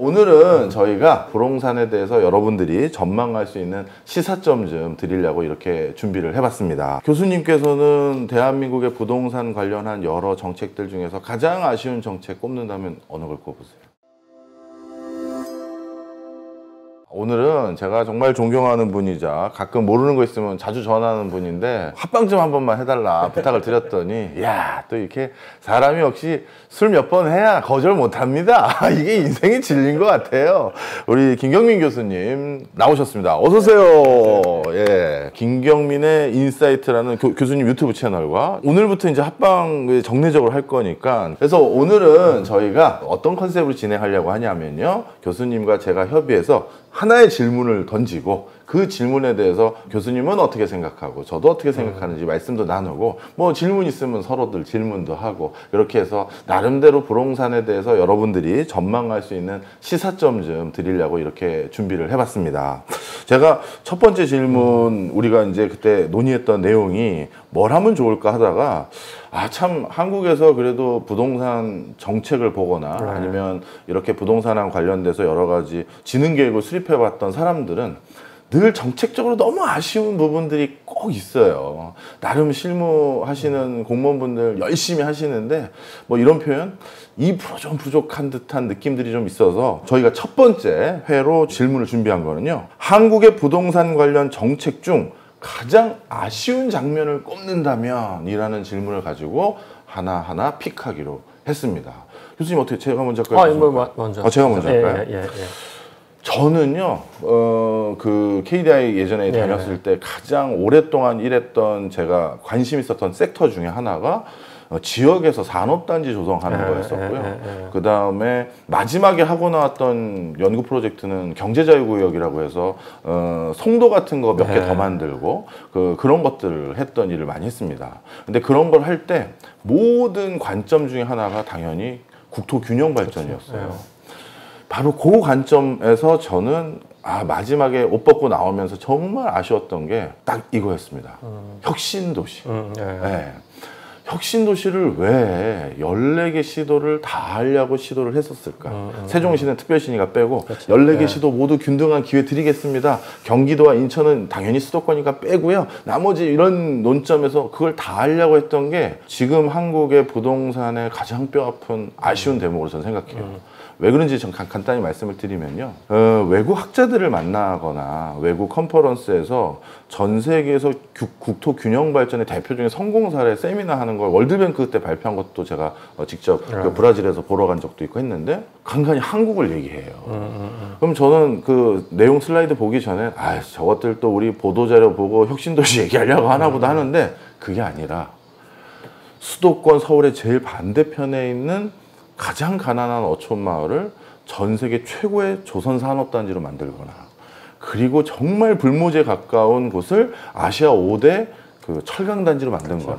오늘은 저희가 부동산에 대해서 여러분들이 전망할 수 있는 시사점 좀 드리려고 이렇게 준비를 해봤습니다. 교수님께서는 대한민국의 부동산 관련한 여러 정책들 중에서 가장 아쉬운 정책 꼽는다면 어느 걸 꼽으세요? 오늘은 제가 정말 존경하는 분이자 가끔 모르는 거 있으면 자주 전화하는 분인데 합방 좀 한 번만 해달라 부탁을 드렸더니 야, 또 이렇게 사람이 역시 술 몇 번 해야 거절 못합니다. 이게 인생의 진리인 것 같아요. 우리 김경민 교수님 나오셨습니다. 어서오세요. 예, 김경민의 인사이트라는 교수님 유튜브 채널과 오늘부터 이제 합방 정례적으로 할 거니까, 그래서 오늘은 저희가 어떤 컨셉으로 진행하려고 하냐면요, 교수님과 제가 협의해서 하나의 질문을 던지고 그 질문에 대해서 교수님은 어떻게 생각하고 저도 어떻게 생각하는지 말씀도 나누고, 뭐 질문 있으면 서로들 질문도 하고, 이렇게 해서 나름대로 부동산에 대해서 여러분들이 전망할 수 있는 시사점 좀 드리려고 이렇게 준비를 해봤습니다. 제가 첫 번째 질문, 우리가 이제 그때 논의했던 내용이 뭘 하면 좋을까 하다가 참 한국에서 그래도 부동산 정책을 보거나 아니면 이렇게 부동산과 관련돼서 여러 가지 지능 계획을 수립해봤던 사람들은 늘 정책적으로 너무 아쉬운 부분들이 꼭 있어요. 나름 실무하시는 공무원분들 열심히 하시는데 뭐 이런 표현? 2% 좀 부족한 듯한 느낌들이 좀 있어서 저희가 첫 번째 회로 질문을 준비한 거는요, 한국의 부동산 관련 정책 중 가장 아쉬운 장면을 꼽는다면 이라는 질문을 가지고 하나하나 픽하기로 했습니다. 교수님 어떻게, 제가 먼저 할까요? 먼저. 제가 먼저 할까요? 예. 저는요, 그 KDI 예전에 다녔을 때 가장 오랫동안 일했던, 제가 관심 있었던 섹터 중에 하나가 지역에서 산업단지 조성하는 거였었고요. 그 다음에 마지막에 하고 나왔던 연구 프로젝트는 경제자유구역이라고 해서 송도 같은 거 몇 개 더 만들고 그런 것들을 했던 일을 많이 했습니다. 근데 그런 걸 할 때 모든 관점 중에 하나가 당연히 국토균형 발전이었어요. 바로 그 관점에서 저는 마지막에 옷 벗고 나오면서 정말 아쉬웠던 게 딱 이거였습니다. 혁신도시. 네. 혁신도시를 왜 14개 시도를 다 하려고 시도를 했었을까? 세종시는 특별시니까 빼고 14개 시도 모두 균등한 기회 드리겠습니다. 경기도와 인천은 당연히 수도권이니까 빼고요. 나머지 이런 논점에서 그걸 다 하려고 했던 게 지금 한국의 부동산의 가장 뼈아픈 아쉬운 대목으로 저는 생각해요. 왜 그런지 좀 간단히 말씀을 드리면요, 외국 학자들을 만나거나 외국 컨퍼런스에서 전 세계에서 국토 균형 발전의 대표적인 성공 사례 세미나 하는 걸 월드뱅크 때 발표한 것도 제가 직접 그 브라질에서 보러 간 적도 있고 했는데 간간히 한국을 얘기해요. 그럼 저는 그 내용 슬라이드 보기 전에 저것들 또 우리 보도자료 보고 혁신도시 얘기하려고 하나 보다 하는데, 그게 아니라 수도권 서울의 제일 반대편에 있는 가장 가난한 어촌 마을을 전 세계 최고의 조선 산업단지로 만들거나, 그리고 정말 불모지에 가까운 곳을 아시아 5대 그 철강단지로 만든거나,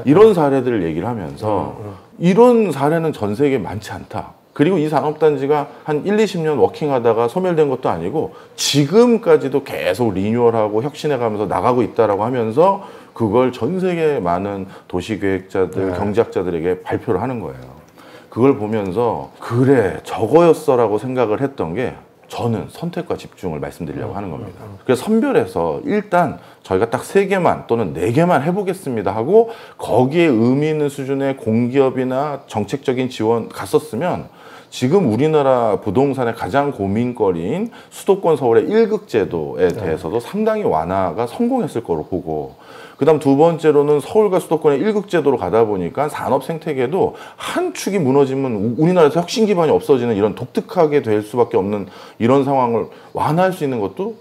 이런 사례들을 얘기를 하면서 이런 사례는 전 세계에 많지 않다. 그리고 이 산업단지가 한 1, 20년 워킹하다가 소멸된 것도 아니고 지금까지도 계속 리뉴얼하고 혁신해가면서 나가고 있다라고 하면서 그걸 전 세계 많은 도시계획자들, 경제학자들에게 발표를 하는 거예요. 그걸 보면서 그래 저거였어 라고 생각을 했던 게, 저는 선택과 집중을 말씀드리려고 하는 겁니다. 그래서 선별해서 일단 저희가 딱 3개만 또는 4개만 해보겠습니다 하고 거기에 의미 있는 수준의 공기업이나 정책적인 지원 갔었으면 지금 우리나라 부동산의 가장 고민거리인 수도권 서울의 1극 제도에 대해서도 상당히 완화가 성공했을 거로 보고, 그 다음 두 번째로는 서울과 수도권의 1극 제도로 가다 보니까 산업 생태계도 한 축이 무너지면 우리나라에서 혁신 기반이 없어지는 이런 독특하게 될 수밖에 없는 이런 상황을 완화할 수 있는 것도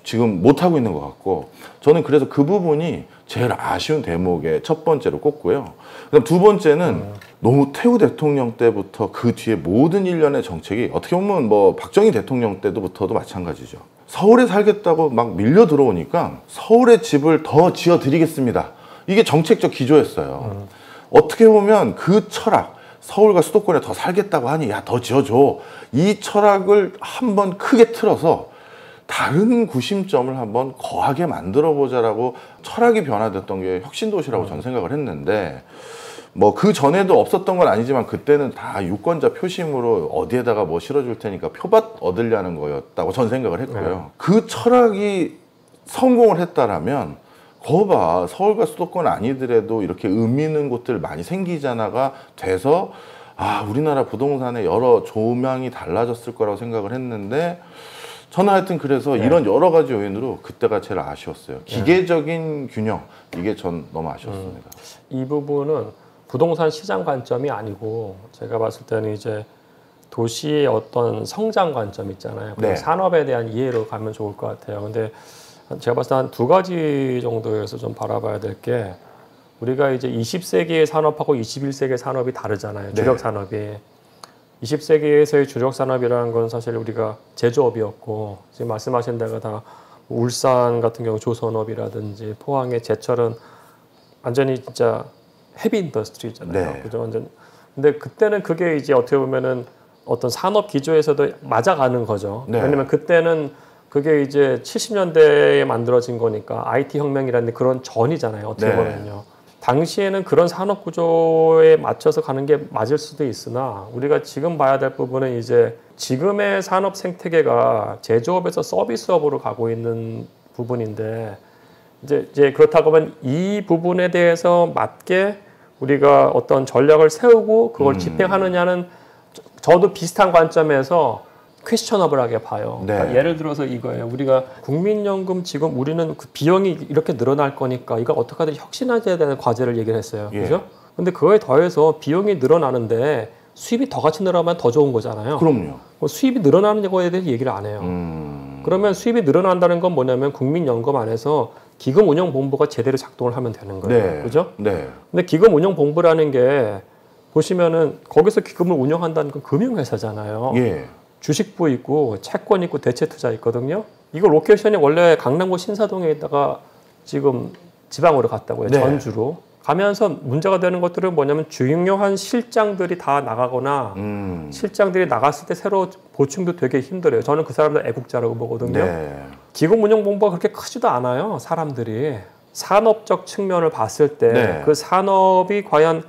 지금 못하고 있는 것 같고, 저는 그래서 그 부분이 제일 아쉬운 대목의 첫 번째로 꼽고요. 그다음 두 번째는 너무 태우 대통령 때부터 그 뒤에 모든 일련의 정책이 어떻게 보면 뭐 박정희 대통령 때부터도 마찬가지죠. 서울에 살겠다고 막 밀려 들어오니까 서울에 집을 더 지어드리겠습니다. 이게 정책적 기조였어요. 어떻게 보면 그 철학, 서울과 수도권에 더 살겠다고 하니 야 더 지어줘, 이 철학을 한번 크게 틀어서 다른 구심점을 한번 거하게 만들어 보자라고 철학이 변화됐던 게 혁신도시라고 저는 생각을 했는데, 뭐 그 전에도 없었던 건 아니지만 그때는 다 유권자 표심으로 어디에다가 뭐 실어줄 테니까 표밭 얻으려는 거였다고 전 생각을 했고요. 그 철학이 성공을 했다라면 거봐 서울과 수도권 아니더라도 이렇게 의미 있는 곳들 많이 생기잖아가 돼서 우리나라 부동산의 여러 조명이 달라졌을 거라고 생각을 했는데 저는 하여튼 그래서 이런 여러 가지 요인으로 그때가 제일 아쉬웠어요. 기계적인 균형 이게 전 너무 아쉬웠습니다. 이 부분은 부동산 시장 관점이 아니고 제가 봤을 때는 이제 도시의 어떤 성장 관점 있잖아요. 네. 산업에 대한 이해로 가면 좋을 것 같아요. 근데 제가 봤을 때 한 두 가지 정도에서 좀 바라봐야 될 게 우리가 이제 20세기의 산업하고 21세기의 산업이 다르잖아요. 주력 산업이. 20세기에서의 주력 산업이라는 건 사실 우리가 제조업이었고 지금 말씀하신 데가 다 울산 같은 경우 조선업이라든지 포항의 제철은 완전히 진짜 헤비 인더스트리잖아요. 네. 그죠? 완전. 근데 그때는 그게 이제 어떻게 보면은 어떤 산업 기조에서도 맞아가는 거죠. 네. 왜냐면 그때는 그게 이제 70년대에 만들어진 거니까 IT 혁명이라는 그런 전이잖아요. 어떻게 보면요. 당시에는 그런 산업 구조에 맞춰서 가는 게 맞을 수도 있으나 우리가 지금 봐야 될 부분은 이제 지금의 산업 생태계가 제조업에서 서비스업으로 가고 있는 부분인데 이제 그렇다고 하면 이 부분에 대해서 맞게 우리가 어떤 전략을 세우고 그걸 집행하느냐는 저도 비슷한 관점에서 퀘스천어블하게 봐요. 네. 그러니까 예를 들어서 이거예요. 우리가 국민연금 지금 우리는 그 비용이 이렇게 늘어날 거니까 이걸 어떻게 하든 혁신해야 되는 과제를 얘기를 했어요. 그죠? 근데 그거에 더해서 비용이 늘어나는데 수입이 더 같이 늘어나면 더 좋은 거잖아요. 그럼요. 수입이 늘어나는 거에 대해서 얘기를 안 해요. 그러면 수입이 늘어난다는 건 뭐냐면 국민연금 안에서 기금운용본부가 제대로 작동을 하면 되는 거예요. 네. 그죠? 네. 근데 기금운용본부라는 게 보시면은 거기서 기금을 운영한다는 건 금융회사잖아요. 예. 주식부 있고 채권 있고 대체투자 있거든요. 이거 로케이션이 원래 강남구 신사동에 있다가 지금 지방으로 갔다고요. 네. 전주로. 가면서 문제가 되는 것들은 뭐냐면 중요한 실장들이 다 나가거나 실장들이 나갔을 때 새로 보충도 되게 힘들어요. 저는 그 사람들 애국자라고 보거든요. 네. 기금운용본부가 그렇게 크지도 않아요. 사람들이. 산업적 측면을 봤을 때 그 산업이 과연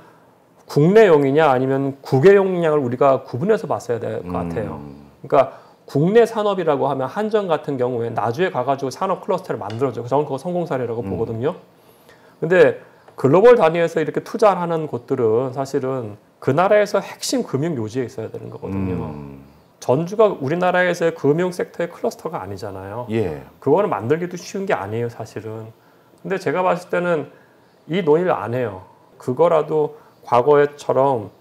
국내용이냐 아니면 국외용량을 우리가 구분해서 봤어야 될 것 같아요. 그러니까 국내 산업이라고 하면 한전 같은 경우에 나주에 가가지고 산업 클러스터를 만들어줘. 저는 그거 성공 사례라고 보거든요. 근데 글로벌 단위에서 이렇게 투자하는 곳들은 사실은 그 나라에서 핵심 금융 요지에 있어야 되는 거거든요. 전주가 우리나라에서의 금융 섹터의 클러스터가 아니잖아요. 예. 그거는 만들기도 쉬운 게 아니에요, 사실은. 근데 제가 봤을 때는 이 논의를 안 해요. 그거라도 과거에처럼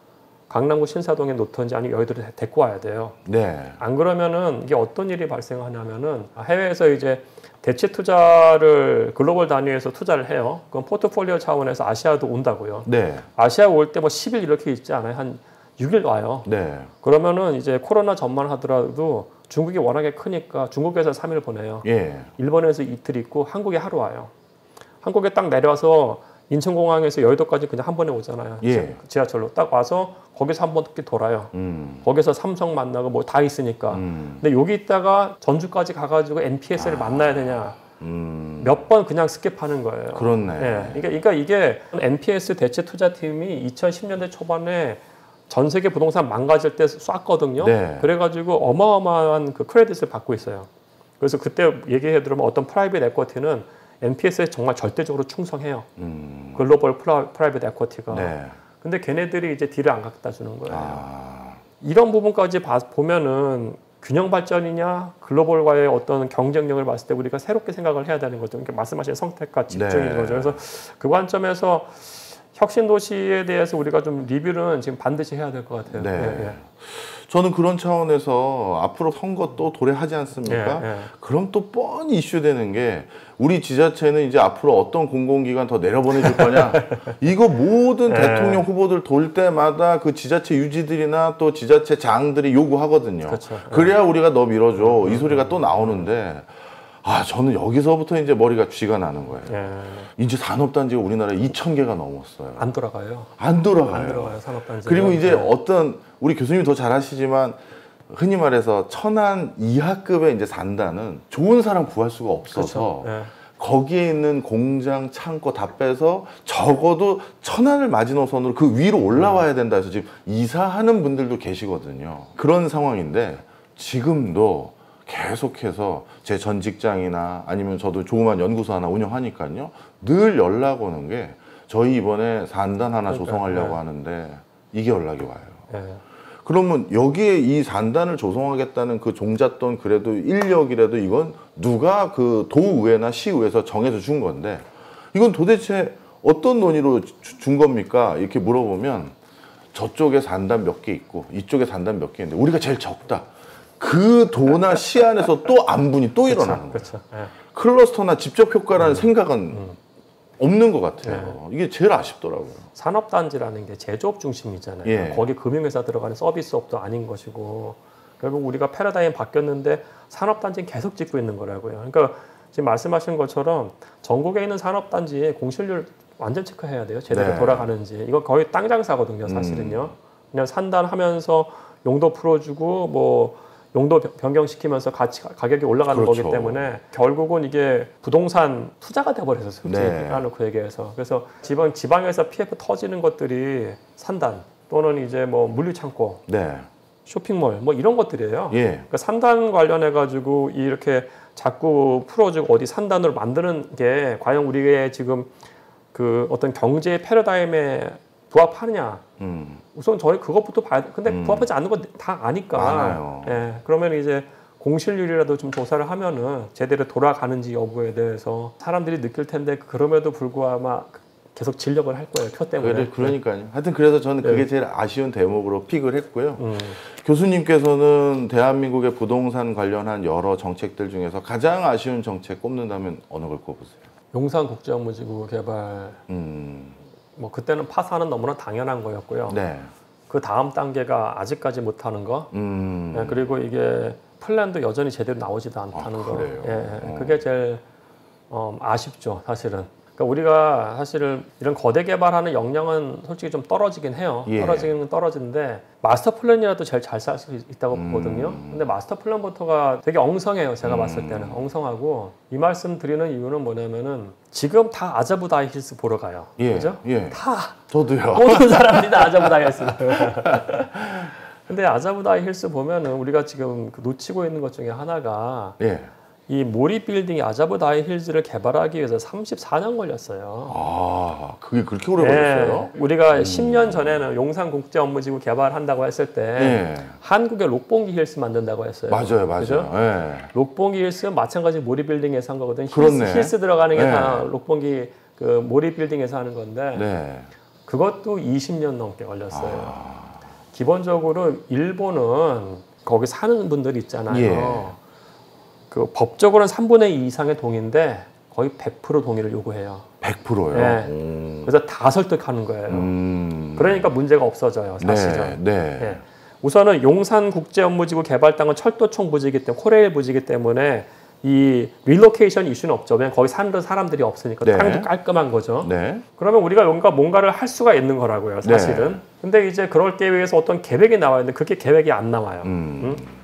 강남구 신사동에 놓던지 아니면 여의도를 데리고 와야 돼요. 네. 안 그러면은 이게 어떤 일이 발생하냐면은 해외에서 이제 대체 투자를 글로벌 단위에서 투자를 해요. 그럼 포트폴리오 차원에서 아시아도 온다고요. 네. 아시아 올 때 뭐 10일 이렇게 있지 않아요? 한 6일 와요. 네. 그러면은 이제 코로나 전만 하더라도 중국이 워낙에 크니까 중국에서 3일 보내요. 예. 일본에서 이틀 있고 한국에 하루 와요. 한국에 딱 내려와서 인천공항에서 여의도까지 그냥 한 번에 오잖아요. 예. 지하철로 딱 와서 거기서 한 바퀴 돌아요. 거기서 삼성 만나고 뭐 다 있으니까. 근데 여기 있다가 전주까지 가가지고 NPS를 만나야 되냐? 몇 번 그냥 스킵하는 거예요. 그렇네. 예. 그러니까 이게 NPS 대체 투자팀이 2010년대 초반에 전 세계 부동산 망가질 때 쐈거든요. 네. 그래가지고 어마어마한 그 크레딧을 받고 있어요. 그래서 그때 얘기해 들으면 어떤 프라이빗 에쿼티는 NPS에 정말 절대적으로 충성해요. 글로벌 프라이빗 에쿼티가. 네. 근데 걔네들이 이제 딜을 안 갖다 주는 거예요. 이런 부분까지 보면은 균형 발전이냐 글로벌과의 어떤 경쟁력을 봤을 때 우리가 새롭게 생각을 해야 되는 거죠. 그러니까 말씀하신 선택과 집중인 거죠. 그래서 그 관점에서 혁신 도시에 대해서 우리가 좀 리뷰는 지금 반드시 해야 될 것 같아요. 네. 저는 그런 차원에서 앞으로 선거 또 도래하지 않습니까? 그럼 또 뻔히 이슈되는 게 우리 지자체는 이제 앞으로 어떤 공공기관 더 내려보내줄 거냐? 이거 모든 대통령 후보들 돌 때마다 그 지자체 유지들이나 또 지자체 장들이 요구하거든요. 그렇죠. 그래야 우리가 너 밀어줘. 이 소리가 또 나오는데 저는 여기서부터 이제 머리가 쥐가 나는 거예요. 이제 산업단지가 우리나라에 2,000개가 넘었어요. 안 돌아가요. 안 돌아가요. 안 들어가요, 산업단지. 그리고 이제 어떤 우리 교수님이 더 잘 아시지만 흔히 말해서 천안 이하급에 이제 산다는 좋은 사람 구할 수가 없어서 그렇죠. 거기에 있는 공장, 창고 다 빼서 적어도 천안을 마지노선으로 그 위로 올라와야 된다 해서 지금 이사하는 분들도 계시거든요. 그런 상황인데 지금도 계속해서 제 전 직장이나 아니면 저도 조그만 연구소 하나 운영하니까요. 늘 연락 오는 게 저희 이번에 산단 하나 조성하려고 하는데 이게 연락이 와요. 그러면 여기에 이 산단을 조성하겠다는 그 종잣돈 그래도 인력이라도 이건 누가 그 도의회나 시의회에서 정해서 준 건데 이건 도대체 어떤 논의로 준 겁니까? 이렇게 물어보면 저쪽에 산단 몇 개 있고 이쪽에 산단 몇 개 있는데 우리가 제일 적다. 그 도나 시 안에서 또 안분이 또 일어나는 거예요. 클러스터나 직접 효과라는 생각은 없는 것 같아요. 이게 제일 아쉽더라고요. 산업단지라는 게 제조업 중심이잖아요. 거기 금융회사 들어가는 서비스업도 아닌 것이고 결국 우리가 패러다임이 바뀌었는데 산업단지는 계속 짓고 있는 거라고요. 그러니까 지금 말씀하신 것처럼 전국에 있는 산업단지의 공실률 완전 체크해야 돼요. 제대로 돌아가는지. 이거 거의 땅 장사거든요. 사실은요. 그냥 산단하면서 용도 풀어주고 뭐 용도 변경시키면서 가격이 올라가는 거기 때문에 결국은 이게 부동산 투자가 돼버려서 솔직히 그 얘기해서 그래서 지방에서 PF 터지는 것들이 산단 또는 이제 뭐 물류창고, 쇼핑몰 뭐 이런 것들이에요. 그러니까 산단 관련해 가지고 이렇게 자꾸 풀어주고 어디 산단으로 만드는 게 과연 우리의 지금 그 어떤 경제 패러다임에 부합하느냐? 우선 저희 그것부터 봐야 돼. 근데 부합하지 않는 건 다 아니까. 그러면 이제 공실률이라도 좀 조사를 하면은 제대로 돌아가는지 여부에 대해서 사람들이 느낄 텐데 그럼에도 불구하고 아마 계속 진력을 할 거예요. 표 때문에. 그러니까요. 하여튼 그래서 저는 그게 제일 아쉬운 대목으로 픽을 했고요. 교수님께서는 대한민국의 부동산 관련한 여러 정책들 중에서 가장 아쉬운 정책 꼽는다면 어느 걸 꼽으세요? 용산국제업무지구 개발. 뭐 그때는 파산은 너무나 당연한 거였고요. 그 다음 단계가 아직까지 못하는 거. 그리고 이게 플랜도 여전히 제대로 나오지도 않다는 거. 그게 제일 아쉽죠, 사실은. 그러니까 우리가 사실은 이런 거대 개발하는 역량은 솔직히 좀 떨어지긴 해요. 떨어지긴 떨어지는데 마스터 플랜이라도 제일 잘 쌀 수 있다고 보거든요. 근데 마스터 플랜부터가 되게 엉성해요. 제가 봤을 때는 엉성하고 이 말씀 드리는 이유는 뭐냐면은 지금 다 아자부다이 힐스 보러 가요. 그죠? 다 저도요. 모든 사람들이 다 아자부다이 힐스. 근데 아자부다이 힐스 보면은 우리가 지금 놓치고 있는 것 중에 하나가 이 모리 빌딩이 아자부다이 힐즈를 개발하기 위해서 34년 걸렸어요. 아, 그게 그렇게 오래 걸렸어요? 우리가 10년 전에는 용산국제업무지구 개발한다고 했을 때 한국의 록봉기 힐스 만든다고 했어요. 맞아요. 그죠? 록봉기 힐스는 마찬가지 모리 빌딩에서 한 거거든요. 힐스 들어가는 게 다 록봉기 그 모리 빌딩에서 하는 건데 그것도 20년 넘게 걸렸어요. 기본적으로 일본은 거기 사는 분들 있잖아요. 그 법적으로는 3분의 2 이상의 동의인데 거의 100% 동의를 요구해요. 100%요? 그래서 다 설득하는 거예요. 그러니까 문제가 없어져요, 사실은. 우선은 용산국제업무지구 개발 땅은 철도청 부지이기 때문에 코레일 부지이기 때문에 이 릴로케이션 이슈는 없죠. 그냥 거기 사는 사람들이 없으니까 땅도 깔끔한 거죠. 그러면 우리가 뭔가를 할 수가 있는 거라고요, 사실은. 근데 이제 그럴 때 위해서 어떤 계획이 나와야 되는데 그렇게 계획이 안 나와요.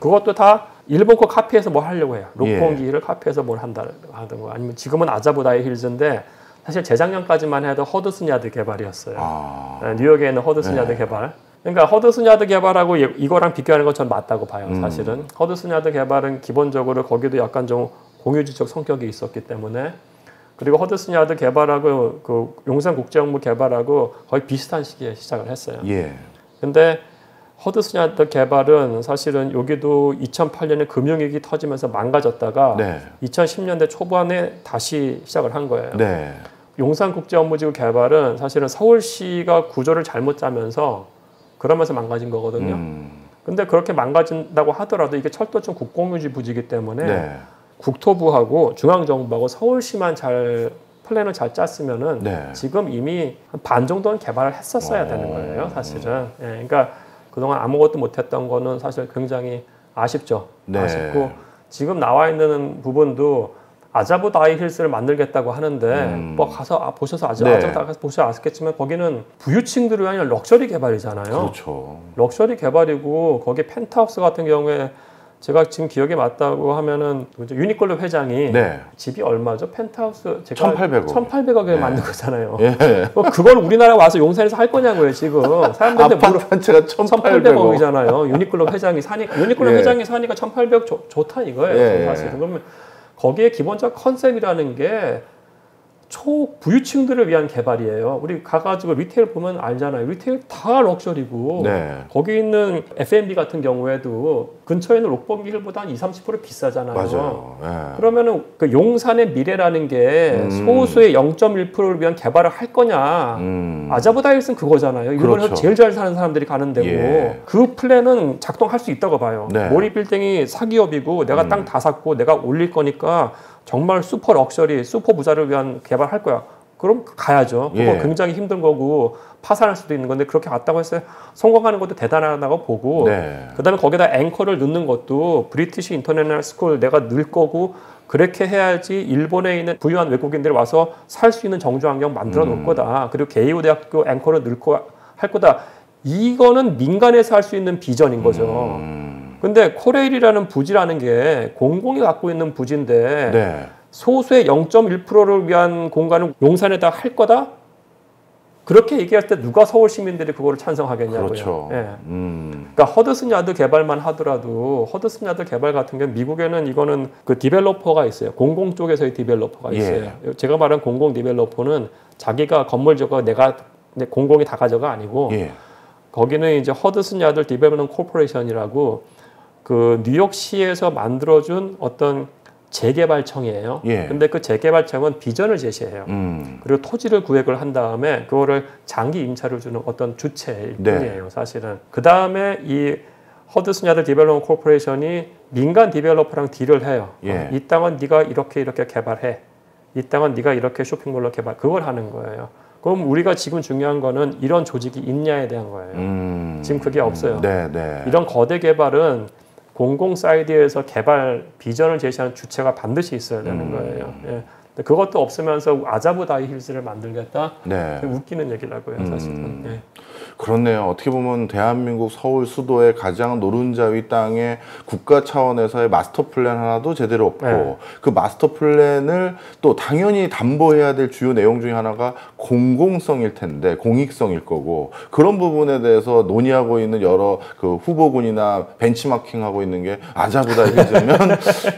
그것도 다 일본 거 카피해서 뭘 하려고 해요. 록봉기를 카피해서 뭘 하든가 아니면 지금은 아자부다이 힐즈인데 사실 재작년까지만 해도 허드슨 야드 개발이었어요. 뉴욕에 있는 허드슨 야드 개발. 그러니까 허드슨 야드 개발하고 이거랑 비교하는 건 전 맞다고 봐요. 사실은 허드슨 야드 개발은 기본적으로 거기도 약간 좀 공유지적 성격이 있었기 때문에 그리고 허드슨 야드 개발하고 그 용산국제업무 개발하고 거의 비슷한 시기에 시작을 했어요. 근데 허드슨 야드 개발은 사실은 여기도 2008년에 금융위기 터지면서 망가졌다가 2010년대 초반에 다시 시작을 한 거예요. 용산국제업무지구 개발은 사실은 서울시가 구조를 잘못 짜면서 그러면서 망가진 거거든요. 근데 그렇게 망가진다고 하더라도 이게 철도청 국공유지 부지이기 때문에 국토부하고 중앙정부하고 서울시만 잘 플랜을 잘 짰으면은 지금 이미 반 정도는 개발을 했었어야 되는 거예요, 사실은. 그러니까 그동안 아무것도 못했던 거는 사실 굉장히 아쉽죠. 아쉽고 지금 나와 있는 부분도 아자부다이 힐스를 만들겠다고 하는데 뭐 가서 보셔서 아자부다이 보셔서 아시겠지만 거기는 부유층들이 아니라 럭셔리 개발이잖아요. 럭셔리 개발이고 거기 펜트하우스 같은 경우에 제가 지금 기억에 맞다고 하면은 유니클로 회장이 네. 집이 얼마죠? 펜트하우스 제가 1,800억. 1,800억에 네. 만든 거잖아요. 예. 그걸 우리나라 와서 용산에서 할 거냐고요, 지금. 사람들한테 아파트 한 채가 1,800억. 1,800억이잖아요. 유니클로 회장이 사니까. 유니클로 예. 회장이 사니까 1,800억 좋다 이거예요. 예. 사실은. 그러면 거기에 기본적 컨셉이라는 게 초부유층들을 위한 개발이에요. 우리 가가지고 리테일 보면 알잖아요. 리테일 다 럭셔리고 네. 거기 있는 F&B 같은 경우에도 근처에 있는 록봉길보다 한 20-30% 비싸잖아요. 맞아요. 예. 그러면은 그 용산의 미래라는 게 소수의 0.1%를 위한 개발을 할 거냐? 아자보다 힐스는 그거잖아요. 일본에서 그렇죠. 제일 잘 사는 사람들이 가는 데고 예. 그 플랜은 작동할 수 있다고 봐요. 네. 모리빌딩이 사기업이고 내가 땅 다 샀고 내가 올릴 거니까 정말 슈퍼 럭셔리, 슈퍼 부자를 위한 개발할 거야. 그럼 가야죠. 그거 예. 굉장히 힘든 거고 파산할 수도 있는 건데 그렇게 갔다고 해서 성공하는 것도 대단하다고 보고 네. 그다음에 거기다 앵커를 넣는 것도 브리티시 인터내셔널 스쿨 내가 넣을 거고 그렇게 해야지 일본에 있는 부유한 외국인들이 와서 살 수 있는 정주 환경 만들어 놓을 거다. 그리고 게이오 대학교 앵커를 넣고 할 거다. 이거는 민간에서 할 수 있는 비전인 거죠. 근데 코레일이라는 부지라는 게 공공이 갖고 있는 부지인데 네. 소수의 0.1%를 위한 공간을 용산에다 할 거다? 그렇게 얘기할 때 누가 서울 시민들이 그거를 찬성하겠냐고요. 그렇죠. 예. 그러니까 허드슨 야드 개발만 하더라도 허드슨 야드 개발 같은 경우 미국에는 이거는 그 디벨로퍼가 있어요. 공공 쪽에서의 디벨로퍼가 있어요. 예. 제가 말한 공공 디벨로퍼는 자기가 건물 저거 내가 공공이 다 가져가 아니고 예. 거기는 이제 허드슨 야드 디벨롭먼트 코퍼레이션이라고 그 뉴욕시에서 만들어준 어떤 재개발청이에요. 예. 근데 그 재개발청은 비전을 제시해요. 그리고 토지를 구획을 한 다음에 그거를 장기 임차를 주는 어떤 주체일 네. 뿐이에요, 사실은. 그 다음에 이 허드슨 야드 디벨롭먼트 코퍼레이션이 민간 디벨로퍼랑 딜을 해요. 예. 이 땅은 네가 이렇게 개발해. 이 땅은 네가 이렇게 쇼핑몰로 개발. 그걸 하는 거예요. 그럼 우리가 지금 중요한 거는 이런 조직이 있냐에 대한 거예요. 지금 그게 없어요. 네, 네. 이런 거대 개발은 공공 사이드에서 개발 비전을 제시하는 주체가 반드시 있어야 되는 거예요. 예. 근데 그것도 없으면서 아자부다이 힐스를 만들겠다? 네. 웃기는 얘기라고요, 사실은. 예. 그렇네요. 어떻게 보면 대한민국 서울 수도의 가장 노른자위 땅에 국가 차원에서의 마스터 플랜 하나도 제대로 없고 네. 그 마스터 플랜을 또 당연히 담보해야 될 주요 내용 중에 하나가 공공성일 텐데 공익성일 거고 그런 부분에 대해서 논의하고 있는 여러 그 후보군이나 벤치마킹하고 있는 게 아자부다 해주면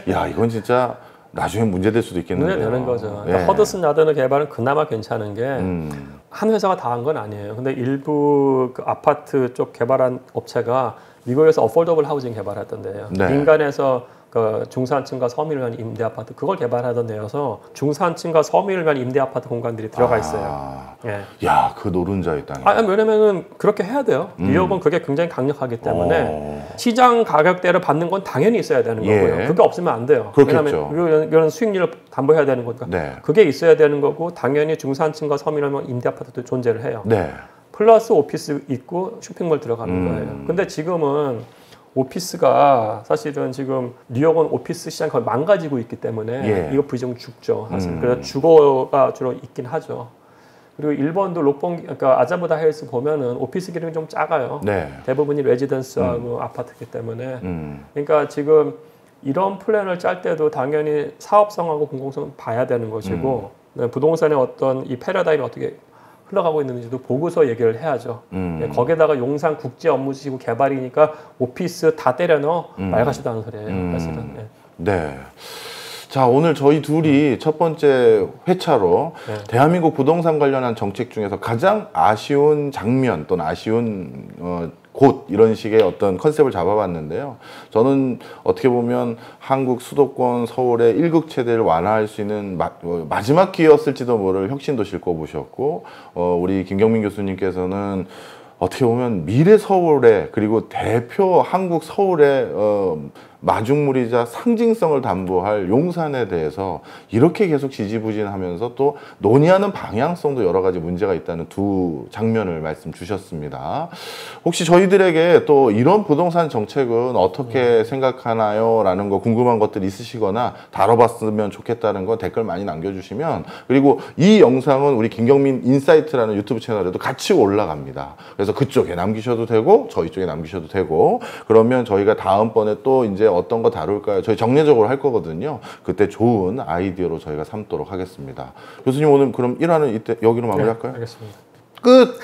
야 이건 진짜 나중에 문제될 수도 있겠는데요. 문제되는 거죠. 그러니까 예. 허드슨 야드의 개발은 그나마 괜찮은 게 한 회사가 다 한 건 아니에요. 근데 일부 그 아파트 쪽 개발한 업체가 미국에서 어포더블 하우징 개발하던데요. 네. 민간에서 그 중산층과 서민을 위한 임대 아파트 그걸 개발하던 데여서 중산층과 서민을 위한 임대 아파트 공간들이 들어가 있어요. 예. 야, 그 노른자의 땅이. 왜냐면은 그렇게 해야 돼요. 뉴욕은 그게 굉장히 강력하기 때문에 시장 가격대를 받는 건 당연히 있어야 되는 예. 거고요. 그게 없으면 안 돼요. 그렇겠죠. 왜냐하면 이런 수익률을 담보해야 되는 거니까. 네. 그게 있어야 되는 거고 당연히 중산층과 서민을 위한 임대 아파트도 존재를 해요. 네. 플러스 오피스 있고 쇼핑몰 들어가는 거예요. 근데 지금은 오피스가 사실은 지금 뉴욕은 오피스 시장 거의 망가지고 있기 때문에 예. 이거 부정 죽죠. 사실 그래서 주거가 주로 있긴 하죠. 그리고 일본도 그러니까 아자부다 헬스 보면은 오피스 기능이 좀 작아요. 네. 대부분이 레지던스하고 아파트이기 때문에. 그러니까 지금 이런 플랜을 짤 때도 당연히 사업성하고 공공성은 봐야 되는 것이고 부동산의 어떤 이 패러다임이 어떻게 흘러가고 있는지도 보고서 얘기를 해야죠. 거기에다가 용산 국제 업무지구 개발이니까 오피스 다 때려 넣어 말 같지도 않은 소리예요. 사실은. 네. 네. 자, 오늘 저희 둘이 첫 번째 회차로 네. 대한민국 부동산 관련한 정책 중에서 가장 아쉬운 장면 또는 아쉬운 곳 이런 식의 어떤 컨셉을 잡아봤는데요. 저는 어떻게 보면 한국 수도권 서울의 일극체대를 완화할 수 있는 마지막 기회였을지도 모를 혁신도시를 꼽으셨고 우리 김경민 교수님께서는 어떻게 보면 미래 서울의 그리고 대표 한국 서울의 마중물이자 상징성을 담보할 용산에 대해서 이렇게 계속 지지부진하면서 또 논의하는 방향성도 여러 가지 문제가 있다는 두 장면을 말씀 주셨습니다. 혹시 저희들에게 또 이런 부동산 정책은 어떻게 생각하나요? 라는 거 궁금한 것들 있으시거나 다뤄봤으면 좋겠다는 거 댓글 많이 남겨주시면 그리고 이 영상은 우리 김경민 인사이트라는 유튜브 채널에도 같이 올라갑니다. 그래서 그쪽에 남기셔도 되고 저희 쪽에 남기셔도 되고 그러면 저희가 다음번에 또 이제 어떤 거 다룰까요? 저희 정례적으로 할 거거든요. 그때 좋은 아이디어로 저희가 삼도록 하겠습니다. 교수님 오늘 그럼 1화는 이때 여기로 마무리할까요? 네, 알겠습니다. 끝!